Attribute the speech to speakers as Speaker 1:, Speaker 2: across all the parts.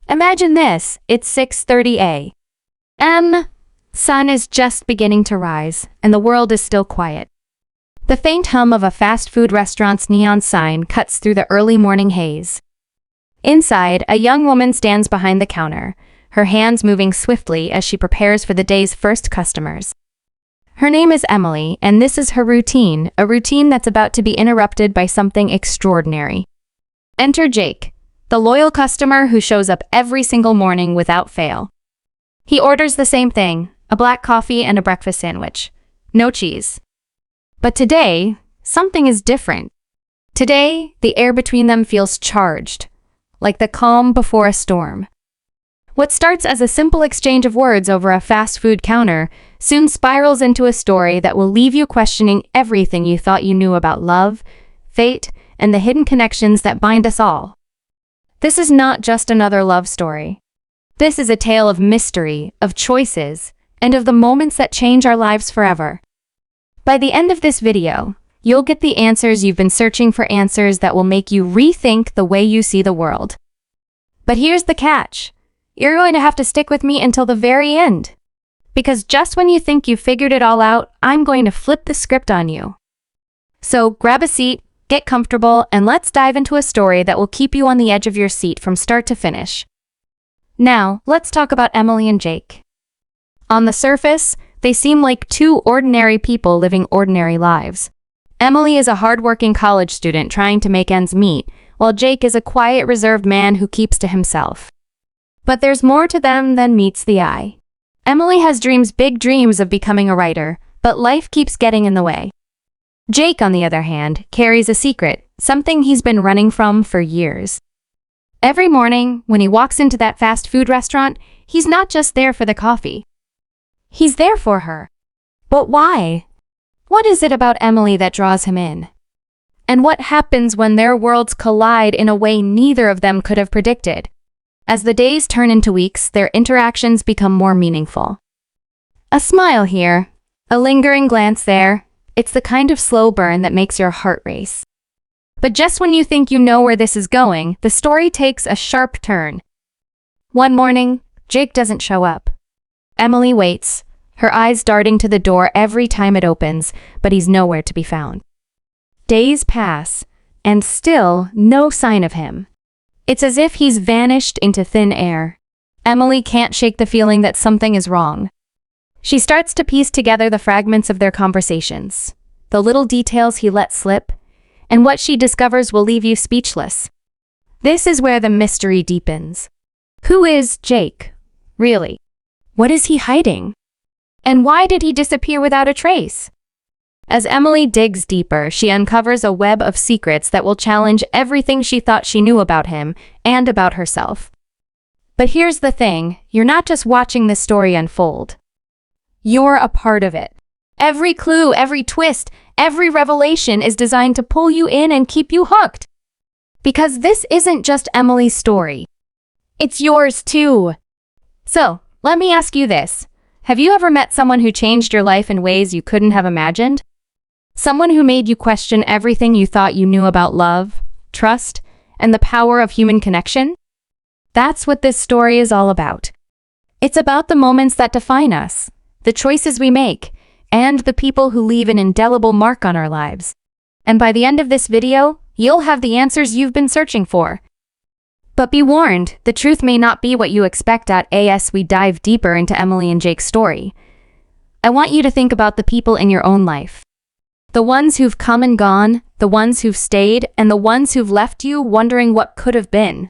Speaker 1: Imagine this, it's 6:30 a.m. Sun is just beginning to rise, and the world is still quiet. The faint hum of a fast food restaurant's neon sign cuts through the early morning haze. Inside, a young woman stands behind the counter, her hands moving swiftly as she prepares for the day's first customers. Her name is Emily, and this is her routine, a routine that's about to be interrupted by something extraordinary. Enter Jake, the loyal customer who shows up every single morning without fail. He orders the same thing, a black coffee and a breakfast sandwich. No cheese. But today, something is different. Today, the air between them feels charged, like the calm before a storm. What starts as a simple exchange of words over a fast food counter soon spirals into a story that will leave you questioning everything you thought you knew about love, fate, and the hidden connections that bind us all. This is not just another love story. This is a tale of mystery, of choices, and of the moments that change our lives forever. By the end of this video, you'll get the answers you've been searching for, answers that will make you rethink the way you see the world. But here's the catch. You're going to have to stick with me until the very end. Because just when you think you've figured it all out, I'm going to flip the script on you. So grab a seat, get comfortable, and let's dive into a story that will keep you on the edge of your seat from start to finish. Now, let's talk about Emily and Jake. On the surface, they seem like two ordinary people living ordinary lives. Emily is a hardworking college student trying to make ends meet, while Jake is a quiet, reserved man who keeps to himself. But there's more to them than meets the eye. Emily has big dreams of becoming a writer, but life keeps getting in the way. Jake, on the other hand, carries a secret, something he's been running from for years. Every morning, when he walks into that fast food restaurant, he's not just there for the coffee. He's there for her. But why? What is it about Emily that draws him in? And what happens when their worlds collide in a way neither of them could have predicted? As the days turn into weeks, their interactions become more meaningful. A smile here, a lingering glance there, it's the kind of slow burn that makes your heart race. But just when you think you know where this is going, the story takes a sharp turn. One morning, Jake doesn't show up. Emily waits, her eyes darting to the door every time it opens, but he's nowhere to be found. Days pass, and still no sign of him. It's as if he's vanished into thin air. Emily can't shake the feeling that something is wrong. She starts to piece together the fragments of their conversations, the little details he let slip, and what she discovers will leave you speechless. This is where the mystery deepens. Who is Jake, really? What is he hiding? And why did he disappear without a trace? As Emily digs deeper, she uncovers a web of secrets that will challenge everything she thought she knew about him and about herself. But here's the thing, you're not just watching this story unfold. You're a part of it. Every clue, every twist, every revelation is designed to pull you in and keep you hooked. Because this isn't just Emily's story. It's yours too. So, let me ask you this. Have you ever met someone who changed your life in ways you couldn't have imagined? Someone who made you question everything you thought you knew about love, trust, and the power of human connection? That's what this story is all about. It's about the moments that define us, the choices we make, and the people who leave an indelible mark on our lives. And by the end of this video, you'll have the answers you've been searching for. But be warned, the truth may not be what you expect as we dive deeper into Emily and Jake's story. I want you to think about the people in your own life. The ones who've come and gone, the ones who've stayed, and the ones who've left you wondering what could have been.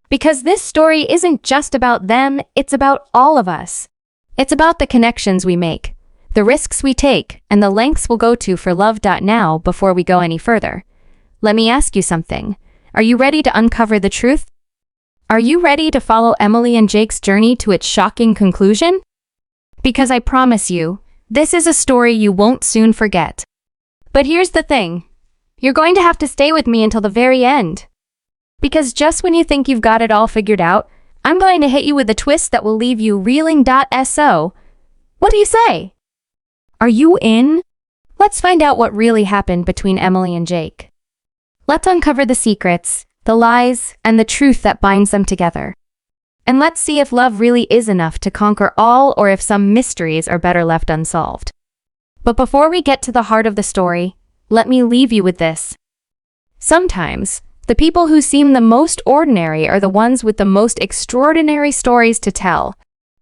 Speaker 1: Because this story isn't just about them, it's about all of us. It's about the connections we make, the risks we take, and the lengths we'll go to for love. Now, before we go any further, let me ask you something. Are you ready to uncover the truth? Are you ready to follow Emily and Jake's journey to its shocking conclusion? Because I promise you, this is a story you won't soon forget. But here's the thing. You're going to have to stay with me until the very end. Because just when you think you've got it all figured out, I'm going to hit you with a twist that will leave you reeling. So, what do you say? Are you in? Let's find out what really happened between Emily and Jake. Let's uncover the secrets, the lies, and the truth that binds them together. And let's see if love really is enough to conquer all or if some mysteries are better left unsolved. But before we get to the heart of the story, let me leave you with this. Sometimes, the people who seem the most ordinary are the ones with the most extraordinary stories to tell.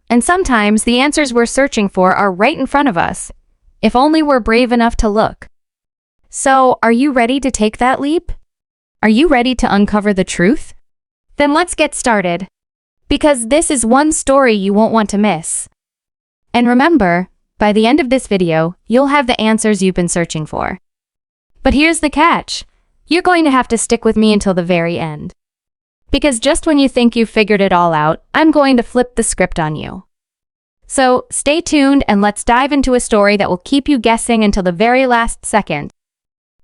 Speaker 1: And sometimes the answers we're searching for are right in front of us, if only we're brave enough to look. So, are you ready to take that leap? Are you ready to uncover the truth? Then let's get started. Because this is one story you won't want to miss. And remember, by the end of this video, you'll have the answers you've been searching for. But here's the catch. You're going to have to stick with me until the very end. Because just when you think you've figured it all out, I'm going to flip the script on you. So, stay tuned and let's dive into a story that will keep you guessing until the very last second.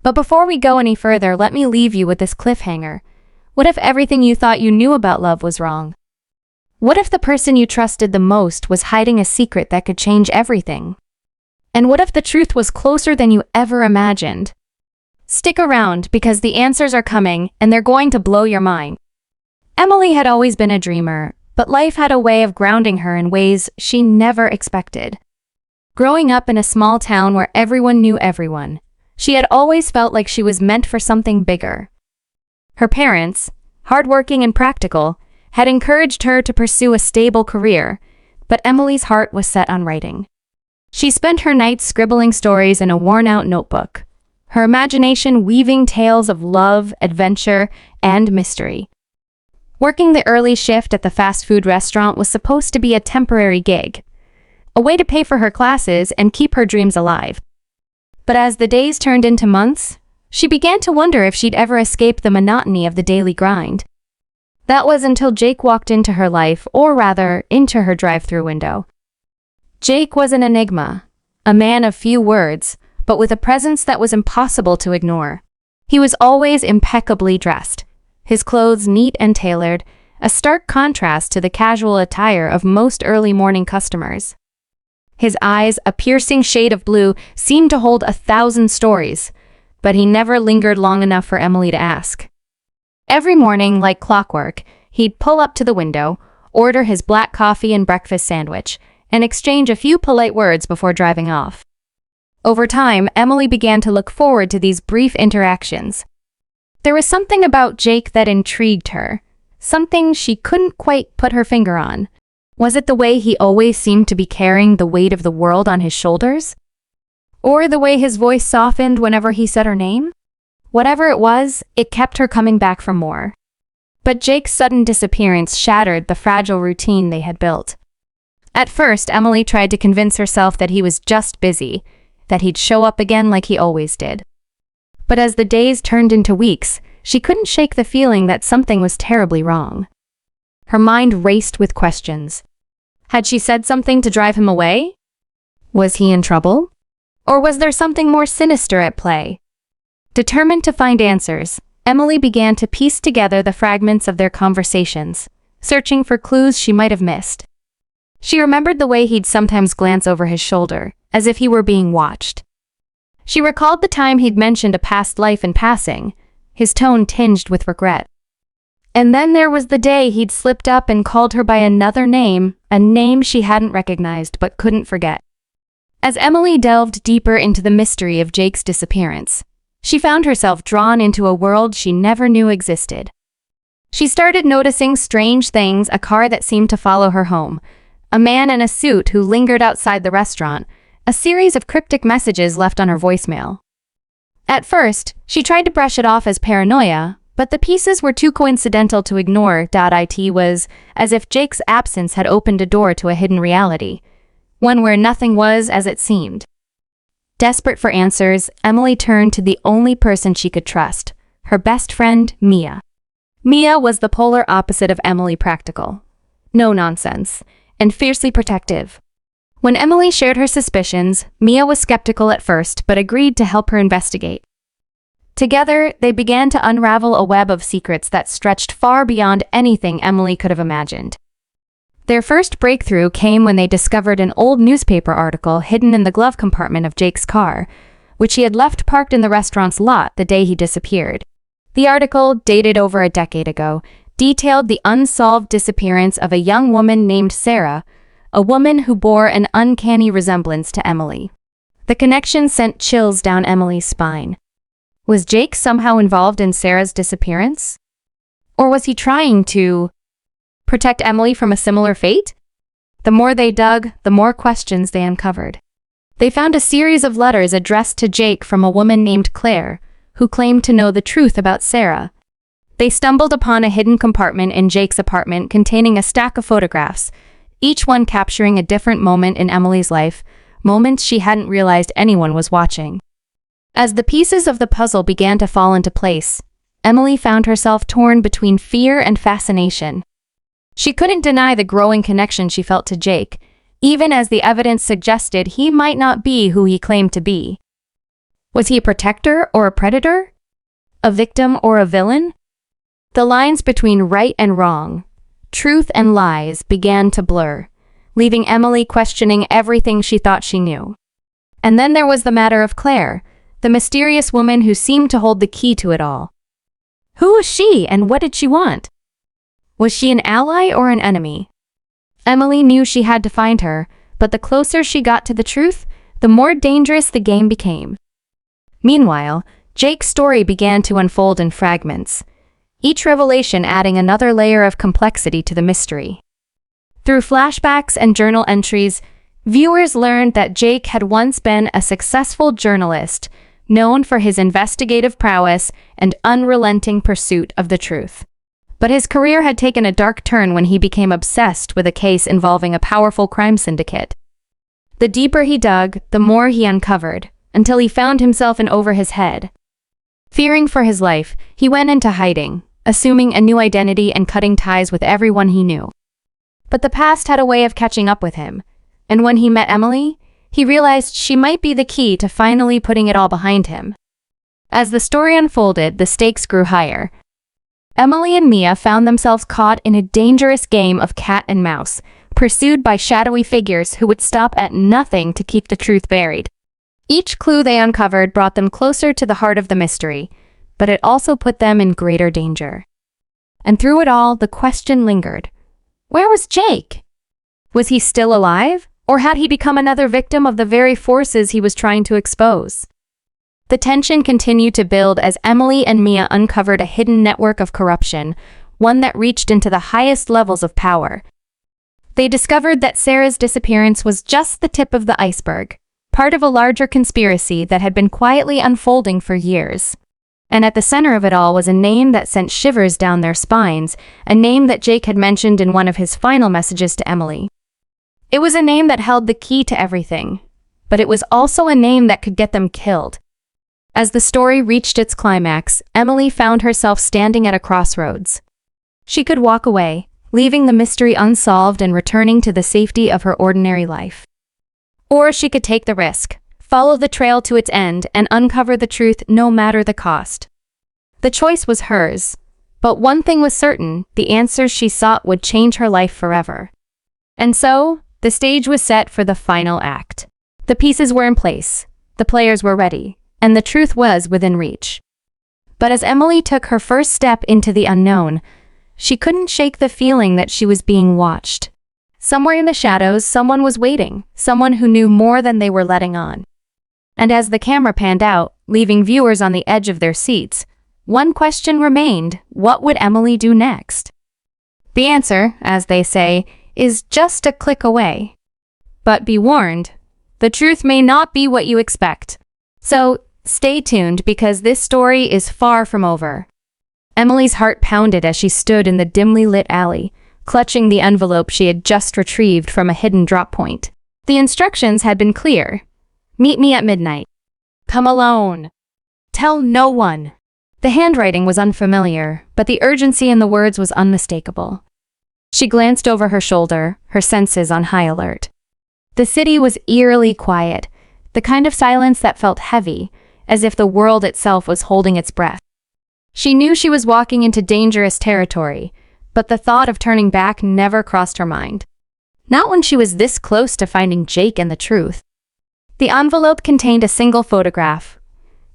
Speaker 1: But before we go any further, let me leave you with this cliffhanger. What if everything you thought you knew about love was wrong? What if the person you trusted the most was hiding a secret that could change everything? And what if the truth was closer than you ever imagined? Stick around because the answers are coming and they're going to blow your mind. Emily had always been a dreamer, but life had a way of grounding her in ways she never expected. Growing up in a small town where everyone knew everyone, she had always felt like she was meant for something bigger. Her parents, hardworking and practical, had encouraged her to pursue a stable career, but Emily's heart was set on writing. She spent her nights scribbling stories in a worn-out notebook, her imagination weaving tales of love, adventure, and mystery. Working the early shift at the fast food restaurant was supposed to be a temporary gig, a way to pay for her classes and keep her dreams alive. But as the days turned into months, she began to wonder if she'd ever escape the monotony of the daily grind. That was until Jake walked into her life, or rather, into her drive-through window. Jake was an enigma, a man of few words, but with a presence that was impossible to ignore. He was always impeccably dressed, his clothes neat and tailored, a stark contrast to the casual attire of most early morning customers. His eyes, a piercing shade of blue, seemed to hold 1,000 stories, but he never lingered long enough for Emily to ask. Every morning, like clockwork, he'd pull up to the window, order his black coffee and breakfast sandwich, and exchange a few polite words before driving off. Over time, Emily began to look forward to these brief interactions. There was something about Jake that intrigued her, something she couldn't quite put her finger on. Was it the way he always seemed to be carrying the weight of the world on his shoulders? Or the way his voice softened whenever he said her name? Whatever it was, it kept her coming back for more. But Jake's sudden disappearance shattered the fragile routine they had built. At first, Emily tried to convince herself that he was just busy, that he'd show up again like he always did. But as the days turned into weeks, she couldn't shake the feeling that something was terribly wrong. Her mind raced with questions. Had she said something to drive him away? Was he in trouble? Or was there something more sinister at play? Determined to find answers, Emily began to piece together the fragments of their conversations, searching for clues she might have missed. She remembered the way he'd sometimes glance over his shoulder, as if he were being watched. She recalled the time he'd mentioned a past life in passing, his tone tinged with regret. And then there was the day he'd slipped up and called her by another name, a name she hadn't recognized but couldn't forget. As Emily delved deeper into the mystery of Jake's disappearance, she found herself drawn into a world she never knew existed. She started noticing strange things, a car that seemed to follow her home, a man in a suit who lingered outside the restaurant, a series of cryptic messages left on her voicemail. At first, she tried to brush it off as paranoia, but the pieces were too coincidental to ignore. It was as if Jake's absence had opened a door to a hidden reality, one where nothing was as it seemed. Desperate for answers, Emily turned to the only person she could trust, her best friend, Mia. Mia was the polar opposite of Emily, practical, no nonsense, and fiercely protective. When Emily shared her suspicions, Mia was skeptical at first but agreed to help her investigate. Together, they began to unravel a web of secrets that stretched far beyond anything Emily could have imagined. Their first breakthrough came when they discovered an old newspaper article hidden in the glove compartment of Jake's car, which he had left parked in the restaurant's lot the day he disappeared. The article, dated over a decade ago, detailed the unsolved disappearance of a young woman named Sarah, a woman who bore an uncanny resemblance to Emily. The connection sent chills down Emily's spine. Was Jake somehow involved in Sarah's disappearance? Or was he trying to protect Emily from a similar fate? The more they dug, the more questions they uncovered. They found a series of letters addressed to Jake from a woman named Claire, who claimed to know the truth about Sarah. They stumbled upon a hidden compartment in Jake's apartment containing a stack of photographs, each one capturing a different moment in Emily's life, moments she hadn't realized anyone was watching. As the pieces of the puzzle began to fall into place, Emily found herself torn between fear and fascination. She couldn't deny the growing connection she felt to Jake, even as the evidence suggested he might not be who he claimed to be. Was he a protector or a predator? A victim or a villain? The lines between right and wrong, truth and lies, began to blur, leaving Emily questioning everything she thought she knew. And then there was the matter of Claire, the mysterious woman who seemed to hold the key to it all. Who was she and what did she want? Was she an ally or an enemy? Emily knew she had to find her, but the closer she got to the truth, the more dangerous the game became. Meanwhile, Jake's story began to unfold in fragments, each revelation adding another layer of complexity to the mystery. Through flashbacks and journal entries, viewers learned that Jake had once been a successful journalist, known for his investigative prowess and unrelenting pursuit of the truth. But his career had taken a dark turn when he became obsessed with a case involving a powerful crime syndicate. The deeper he dug, the more he uncovered, until he found himself in over his head. Fearing for his life, he went into hiding, assuming a new identity and cutting ties with everyone he knew. But the past had a way of catching up with him, and when he met Emily, he realized she might be the key to finally putting it all behind him. As the story unfolded, the stakes grew higher. Emily and Mia found themselves caught in a dangerous game of cat and mouse, pursued by shadowy figures who would stop at nothing to keep the truth buried. Each clue they uncovered brought them closer to the heart of the mystery, but it also put them in greater danger. And through it all, the question lingered. Where was Jake? Was he still alive, or had he become another victim of the very forces he was trying to expose? The tension continued to build as Emily and Mia uncovered a hidden network of corruption, one that reached into the highest levels of power. They discovered that Sarah's disappearance was just the tip of the iceberg, part of a larger conspiracy that had been quietly unfolding for years. And at the center of it all was a name that sent shivers down their spines, a name that Jake had mentioned in one of his final messages to Emily. It was a name that held the key to everything, but it was also a name that could get them killed. As the story reached its climax, Emily found herself standing at a crossroads. She could walk away, leaving the mystery unsolved and returning to the safety of her ordinary life. Or she could take the risk, follow the trail to its end, and uncover the truth no matter the cost. The choice was hers, but one thing was certain: the answers she sought would change her life forever. And so, the stage was set for the final act. The pieces were in place, the players were ready, and the truth was within reach. But as Emily took her first step into the unknown, she couldn't shake the feeling that she was being watched. Somewhere in the shadows, someone was waiting, someone who knew more than they were letting on. And as the camera panned out, leaving viewers on the edge of their seats, one question remained: what would Emily do next? The answer, as they say, is just a click away. But be warned, the truth may not be what you expect. So, stay tuned, because this story is far from over. Emily's heart pounded as she stood in the dimly lit alley, clutching the envelope she had just retrieved from a hidden drop point. The instructions had been clear. Meet me at midnight. Come alone. Tell no one. The handwriting was unfamiliar, but the urgency in the words was unmistakable. She glanced over her shoulder, her senses on high alert. The city was eerily quiet, the kind of silence that felt heavy, as if the world itself was holding its breath. She knew she was walking into dangerous territory, but the thought of turning back never crossed her mind. Not when she was this close to finding Jake and the truth. The envelope contained a single photograph.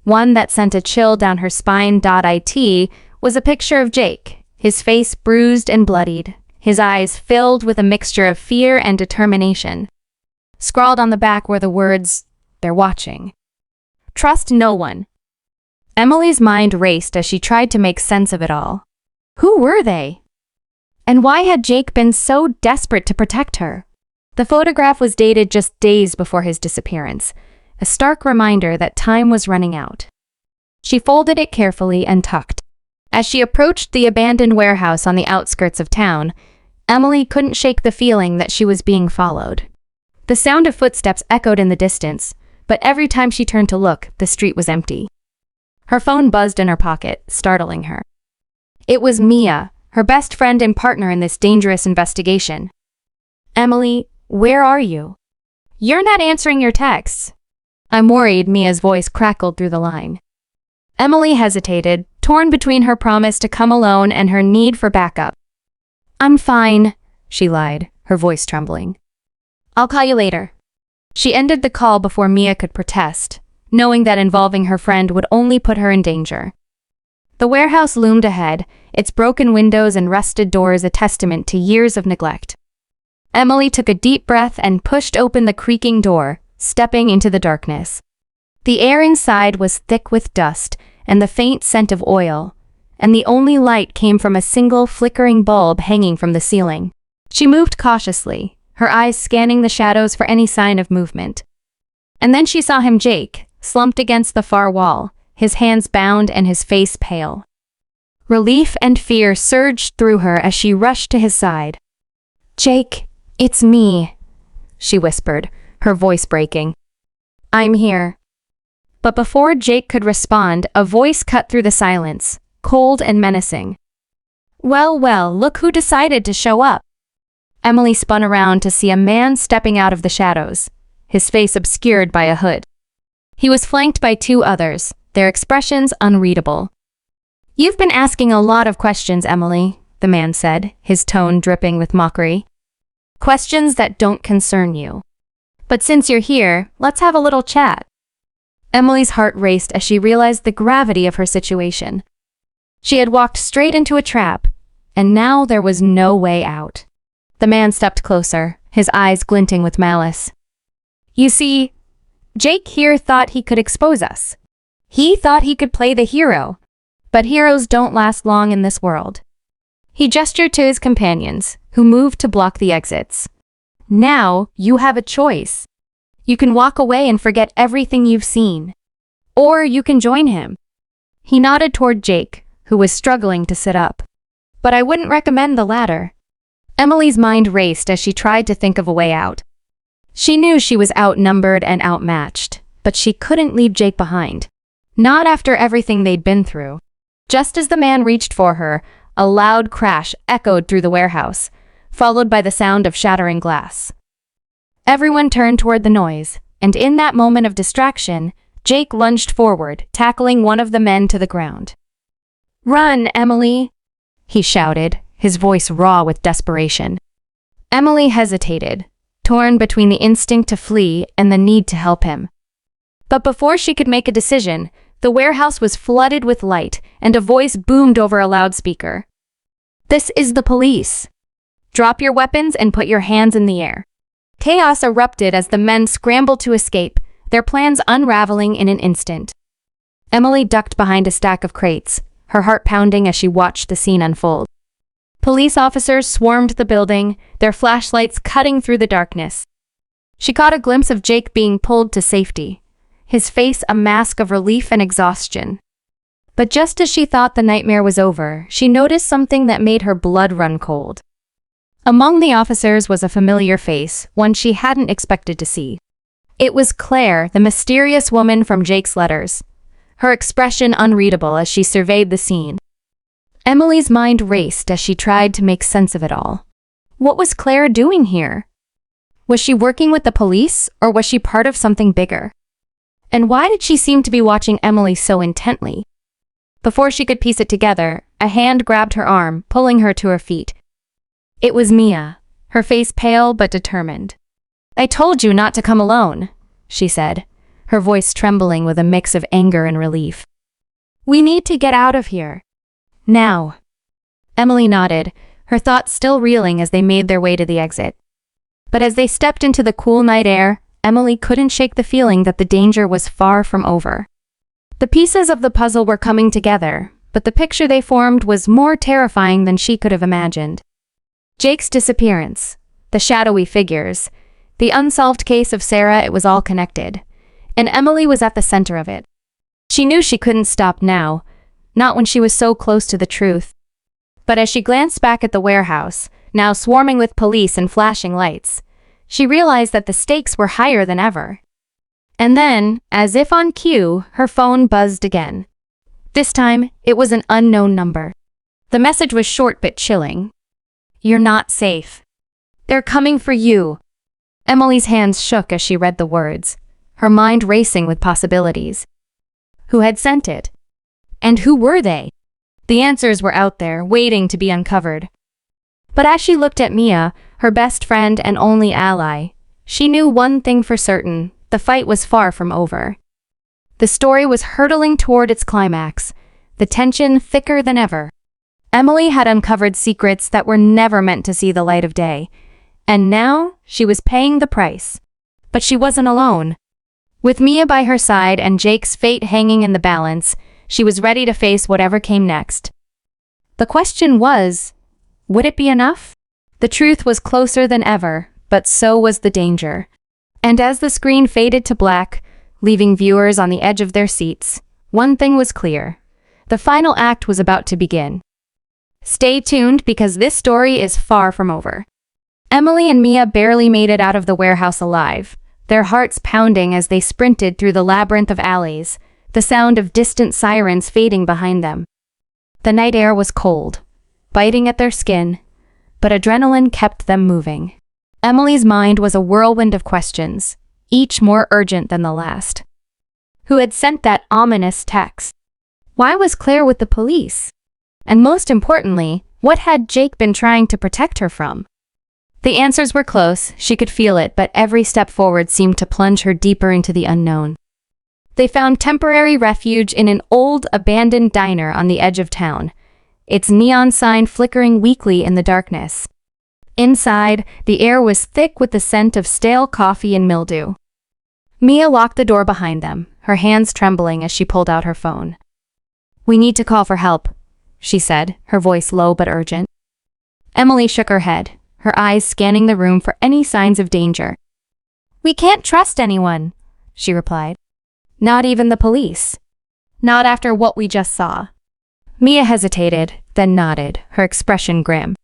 Speaker 1: One that sent a chill down her spine. It was a picture of Jake, his face bruised and bloodied, his eyes filled with a mixture of fear and determination. Scrawled on the back were the words, "They're watching. Trust no one." Emily's mind raced as she tried to make sense of it all. Who were they? And why had Jake been so desperate to protect her? The photograph was dated just days before his disappearance, a stark reminder that time was running out. She folded it carefully and tucked. As she approached the abandoned warehouse on the outskirts of town, Emily couldn't shake the feeling that she was being followed. The sound of footsteps echoed in the distance, but every time she turned to look, the street was empty. Her phone buzzed in her pocket, startling her. It was Mia, her best friend and partner in this dangerous investigation. "Emily, where are you? You're not answering your texts." "I'm worried," Mia's voice crackled through the line. Emily hesitated, torn between her promise to come alone and her need for backup. "I'm fine," she lied, her voice trembling. "I'll call you later." She ended the call before Mia could protest, knowing that involving her friend would only put her in danger. The warehouse loomed ahead, its broken windows and rusted doors a testament to years of neglect. Emily took a deep breath and pushed open the creaking door, stepping into the darkness. The air inside was thick with dust and the faint scent of oil, and the only light came from a single flickering bulb hanging from the ceiling. She moved cautiously, her eyes scanning the shadows for any sign of movement. And then she saw him, Jake, slumped against the far wall, his hands bound and his face pale. Relief and fear surged through her as she rushed to his side. "Jake, it's me," she whispered, her voice breaking. "I'm here." But before Jake could respond, a voice cut through the silence, cold and menacing. "Well, well, look who decided to show up." Emily spun around to see a man stepping out of the shadows, his face obscured by a hood. He was flanked by two others, their expressions unreadable. "You've been asking a lot of questions, Emily," the man said, his tone dripping with mockery. "Questions that don't concern you. But since you're here, let's have a little chat." Emily's heart raced as she realized the gravity of her situation. She had walked straight into a trap, and now there was no way out. The man stepped closer, his eyes glinting with malice. "You see, Jake here thought he could expose us. He thought he could play the hero, but heroes don't last long in this world." He gestured to his companions, who moved to block the exits. "Now, you have a choice. You can walk away and forget everything you've seen. Or you can join him." He nodded toward Jake, who was struggling to sit up. "But I wouldn't recommend the latter." Emily's mind raced as she tried to think of a way out. She knew she was outnumbered and outmatched, but she couldn't leave Jake behind. Not after everything they'd been through. Just as the man reached for her, a loud crash echoed through the warehouse, followed by the sound of shattering glass. Everyone turned toward the noise, and in that moment of distraction, Jake lunged forward, tackling one of the men to the ground. "Run, Emily!" he shouted, his voice raw with desperation. Emily hesitated, torn between the instinct to flee and the need to help him. But before she could make a decision, the warehouse was flooded with light, and a voice boomed over a loudspeaker. "This is the police. Drop your weapons and put your hands in the air." Chaos erupted as the men scrambled to escape, their plans unraveling in an instant. Emily ducked behind a stack of crates, her heart pounding as she watched the scene unfold. Police officers swarmed the building, their flashlights cutting through the darkness. She caught a glimpse of Jake being pulled to safety, his face a mask of relief and exhaustion. But just as she thought the nightmare was over, she noticed something that made her blood run cold. Among the officers was a familiar face, one she hadn't expected to see. It was Claire, the mysterious woman from Jake's letters, her expression unreadable as she surveyed the scene. Emily's mind raced as she tried to make sense of it all. What was Claire doing here? Was she working with the police, or was she part of something bigger? And why did she seem to be watching Emily so intently? Before she could piece it together, a hand grabbed her arm, pulling her to her feet. It was Mia, her face pale but determined. "I told you not to come alone," she said, her voice trembling with a mix of anger and relief. "We need to get out of here. Now." Emily nodded, her thoughts still reeling as they made their way to the exit. But as they stepped into the cool night air, Emily couldn't shake the feeling that the danger was far from over. The pieces of the puzzle were coming together, but the picture they formed was more terrifying than she could have imagined. Jake's disappearance, the shadowy figures, the unsolved case of Sarah, it was all connected, and Emily was at the center of it. She knew she couldn't stop now, not when she was so close to the truth. But as she glanced back at the warehouse, now swarming with police and flashing lights, she realized that the stakes were higher than ever. And then, as if on cue, her phone buzzed again. This time, it was an unknown number. The message was short but chilling. "You're not safe. They're coming for you." Emily's hands shook as she read the words, her mind racing with possibilities. Who had sent it? And who were they? The answers were out there, waiting to be uncovered. But as she looked at Mia, her best friend and only ally, she knew one thing for certain: the fight was far from over. The story was hurtling toward its climax, the tension thicker than ever. Emily had uncovered secrets that were never meant to see the light of day, and now she was paying the price. But she wasn't alone. With Mia by her side and Jake's fate hanging in the balance, she was ready to face whatever came next. The question was, would it be enough? The truth was closer than ever, but so was the danger. And as the screen faded to black, leaving viewers on the edge of their seats, one thing was clear: the final act was about to begin. Stay tuned, because this story is far from over. Emily and Mia barely made it out of the warehouse alive, their hearts pounding as they sprinted through the labyrinth of alleys, the sound of distant sirens fading behind them. The night air was cold, biting at their skin, but adrenaline kept them moving. Emily's mind was a whirlwind of questions, each more urgent than the last. Who had sent that ominous text? Why was Claire with the police? And most importantly, what had Jake been trying to protect her from? The answers were close, she could feel it, but every step forward seemed to plunge her deeper into the unknown. They found temporary refuge in an old, abandoned diner on the edge of town, its neon sign flickering weakly in the darkness. Inside, the air was thick with the scent of stale coffee and mildew. Mia locked the door behind them, her hands trembling as she pulled out her phone. "We need to call for help," she said, her voice low but urgent. Emily shook her head, her eyes scanning the room for any signs of danger. "We can't trust anyone," she replied. "Not even the police. Not after what we just saw." Mia hesitated, then nodded, her expression grim.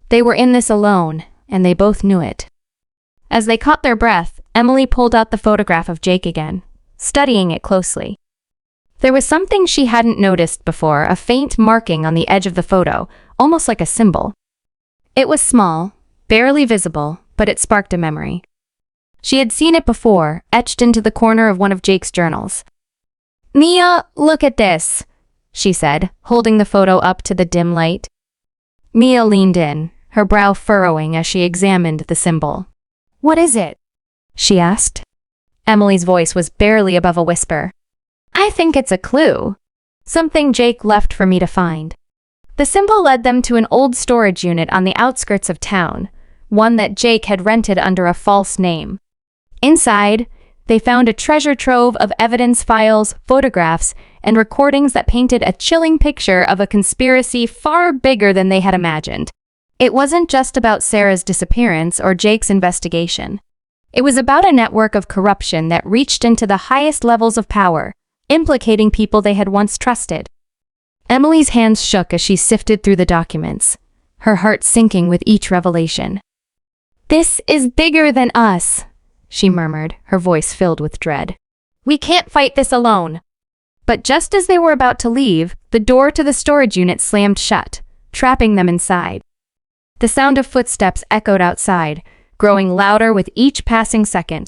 Speaker 1: They were in this alone, and they both knew it. As they caught their breath, Emily pulled out the photograph of Jake again, studying it closely. There was something she hadn't noticed before, a faint marking on the edge of the photo, almost like a symbol. It was small, barely visible, but it sparked a memory. She had seen it before, etched into the corner of one of Jake's journals. "Mia, look at this," she said, holding the photo up to the dim light. Mia leaned in, her brow furrowing as she examined the symbol. "What is it?" she asked. Emily's voice was barely above a whisper. "I think it's a clue. Something Jake left for me to find." The symbol led them to an old storage unit on the outskirts of town, one that Jake had rented under a false name. Inside, they found a treasure trove of evidence, files, photographs, and recordings that painted a chilling picture of a conspiracy far bigger than they had imagined. It wasn't just about Sarah's disappearance or Jake's investigation. It was about a network of corruption that reached into the highest levels of power, implicating people they had once trusted. Emily's hands shook as she sifted through the documents, her heart sinking with each revelation. "This is bigger than us," she murmured, her voice filled with dread. "We can't fight this alone." But just as they were about to leave, the door to the storage unit slammed shut, trapping them inside. The sound of footsteps echoed outside, growing louder with each passing second.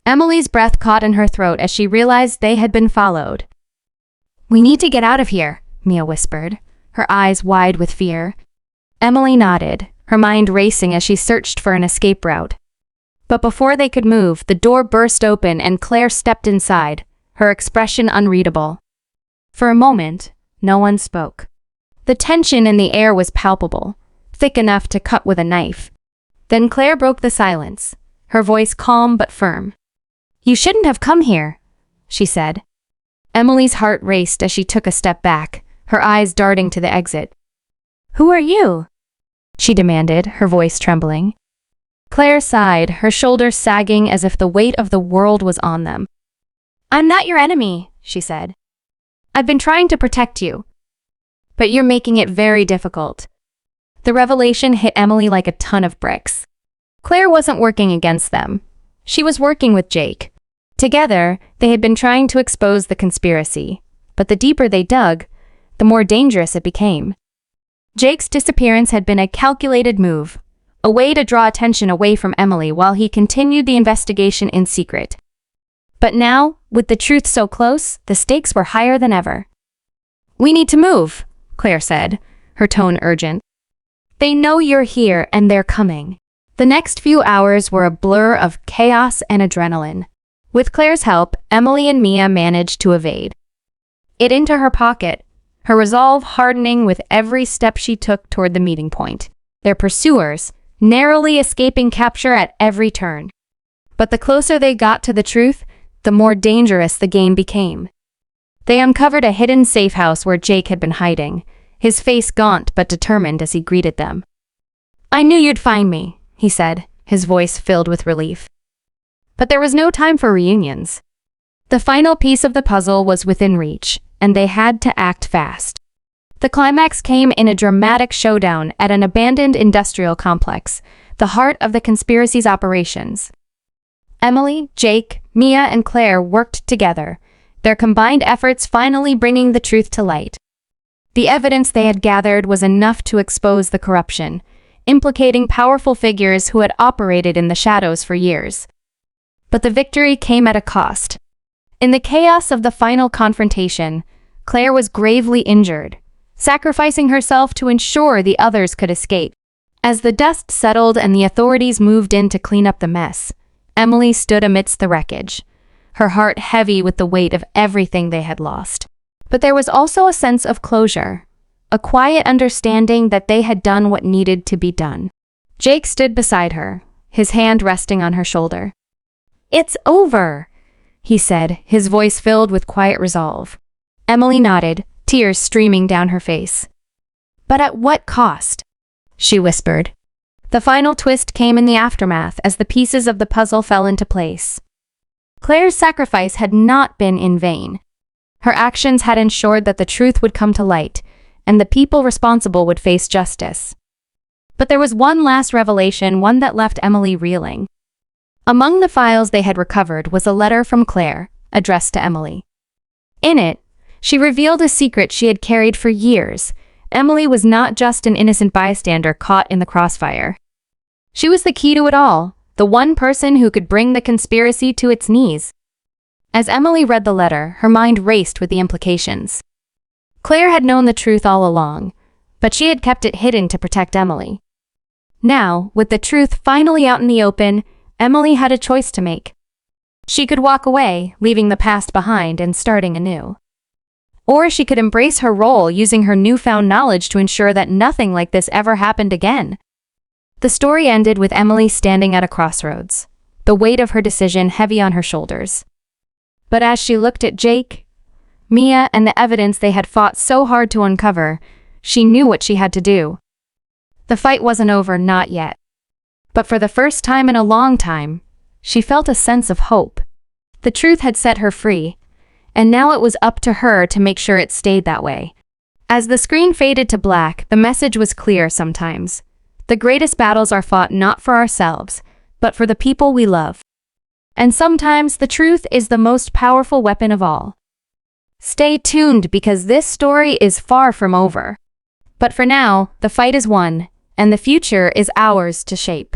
Speaker 1: Emily's breath caught in her throat as she realized they had been followed. "We need to get out of here," Mia whispered, her eyes wide with fear. Emily nodded, her mind racing as she searched for an escape route. But before they could move, the door burst open and Claire stepped inside, her expression unreadable. For a moment, no one spoke. The tension in the air was palpable, thick enough to cut with a knife. Then Claire broke the silence, her voice calm but firm. "You shouldn't have come here," she said. Emily's heart raced as she took a step back, her eyes darting to the exit. "Who are you?" she demanded, her voice trembling. Claire sighed, her shoulders sagging as if the weight of the world was on them. "I'm not your enemy," she said. "I've been trying to protect you. But you're making it very difficult." The revelation hit Emily like a ton of bricks. Claire wasn't working against them. She was working with Jake. Together, they had been trying to expose the conspiracy, but the deeper they dug, the more dangerous it became. Jake's disappearance had been a calculated move, a way to draw attention away from Emily while he continued the investigation in secret. But now, with the truth so close, the stakes were higher than ever. "We need to move," Claire said, her tone urgent. "They know you're here and they're coming." The next few hours were a blur of chaos and adrenaline. With Claire's help, Emily and Mia managed to evade it into her pocket, her resolve hardening with every step she took toward the meeting point. Their pursuers, narrowly escaping capture at every turn. But the closer they got to the truth, the more dangerous the game became. They uncovered a hidden safe house where Jake had been hiding, his face gaunt but determined as he greeted them. "I knew you'd find me," he said, his voice filled with relief. But there was no time for reunions. The final piece of the puzzle was within reach, and they had to act fast. The climax came in a dramatic showdown at an abandoned industrial complex, the heart of the conspiracy's operations. Emily, Jake, Mia, and Claire worked together, their combined efforts finally bringing the truth to light. The evidence they had gathered was enough to expose the corruption, implicating powerful figures who had operated in the shadows for years. But the victory came at a cost. In the chaos of the final confrontation, Claire was gravely injured, sacrificing herself to ensure the others could escape. As the dust settled and the authorities moved in to clean up the mess, Emily stood amidst the wreckage, her heart heavy with the weight of everything they had lost. But there was also a sense of closure, a quiet understanding that they had done what needed to be done. Jake stood beside her, his hand resting on her shoulder. "It's over," he said, his voice filled with quiet resolve. Emily nodded, tears streaming down her face. "But at what cost?" she whispered. The final twist came in the aftermath as the pieces of the puzzle fell into place. Claire's sacrifice had not been in vain. Her actions had ensured that the truth would come to light, and the people responsible would face justice. But there was one last revelation, one that left Emily reeling. Among the files they had recovered was a letter from Claire, addressed to Emily. In it, she revealed a secret she had carried for years. Emily was not just an innocent bystander caught in the crossfire. She was the key to it all, the one person who could bring the conspiracy to its knees. As Emily read the letter, her mind raced with the implications. Claire had known the truth all along, but she had kept it hidden to protect Emily. Now, with the truth finally out in the open, Emily had a choice to make. She could walk away, leaving the past behind and starting anew. Or she could embrace her role, using her newfound knowledge to ensure that nothing like this ever happened again. The story ended with Emily standing at a crossroads, the weight of her decision heavy on her shoulders. But as she looked at Jake, Mia, and the evidence they had fought so hard to uncover, she knew what she had to do. The fight wasn't over, not yet. But for the first time in a long time, she felt a sense of hope. The truth had set her free, and now it was up to her to make sure it stayed that way. As the screen faded to black, the message was clear sometimes. The greatest battles are fought not for ourselves, but for the people we love. And sometimes the truth is the most powerful weapon of all. Stay tuned because this story is far from over. But for now, the fight is won, and the future is ours to shape.